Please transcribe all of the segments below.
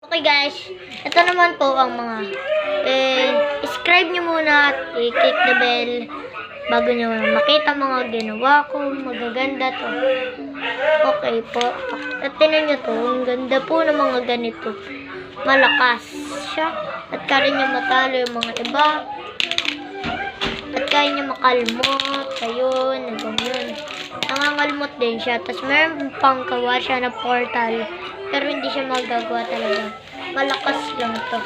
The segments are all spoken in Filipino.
Okay guys, ito naman po ang mga subscribe nyo muna at i-click the bell bago nyo makita mga ginawa ko. Magaganda to. Okay po. At tinan nyo to, ang ganda po ng mga ganito. Malakas siya at kaya nyo matalo yung mga iba at kaya nyo makalmot. Ayun, ganyan. Nangangalmot din siya. Tapos meron pang kawa siya na portal. Pero hindi siya magagawa talaga. Malakas lang to.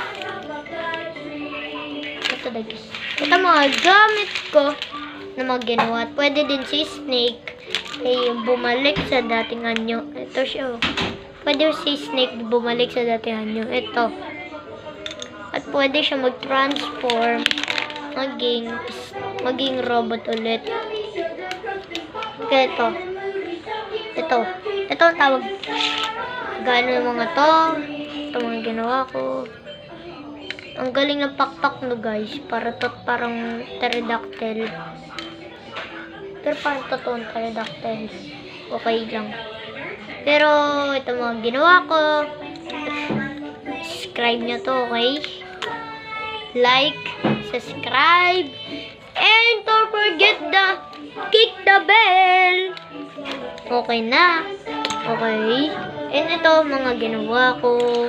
Ito guys. Ito mga gamit ko na mga ginawa. At pwede din si Snake ay bumalik sa dating anyo. Ito siya. Pwede si Snake bumalik sa dating anyo. Ito. At pwede siya mag-transform maging robot ulit. Kaya ito. Ito ang tawag. Gano yung mga to. Ito mga ginawa ko. Ang galing ng pakpak no guys. Parang pterodactyl. Pero parang totoong pterodactyl. Okay lang. Pero ito mga ginawa ko. Subscribe nyo to, okay? Like, subscribe, and don't forget click the bell. Okay na. Okay. And ito, mga ginawa ko.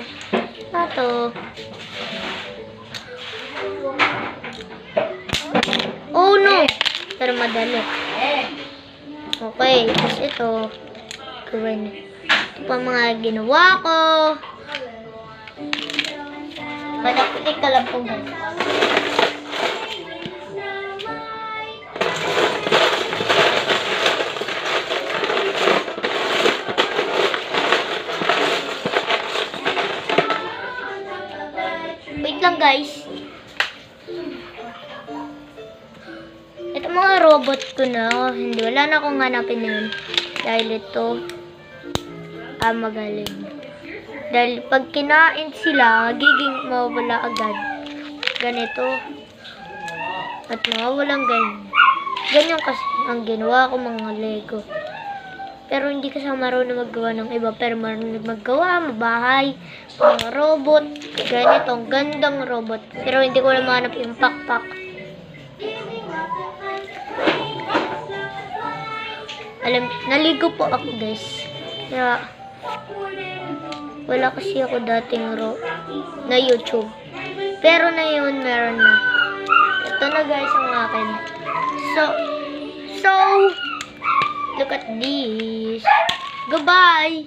Ito. Oh no! Pero madali. Okay. Tapos ito. Gawin. Ito pa mga ginawa ko. Malapit ka lang po guys. Wait lang guys. Ito mga robot ko na. Hindi, wala na akong hanapin yun. Dahil ito magaling. Dahil pag kinain sila, giging mawawala agad. Ganito. At mawawalang ganyan. Ganyan kasi ang ginawa ko mga Lego. Pero hindi kasi marunong maggawa ng iba. Pero marunong maggawa, mabahay, mga robot. Ganito, ang gandang robot. Pero hindi ko na mahanap yung pakpak. Naligo po ako guys. Kaya, wala kasi ako dating na YouTube. Pero na yun, meron na. Ito na guys ang akin. So, look at this. Goodbye!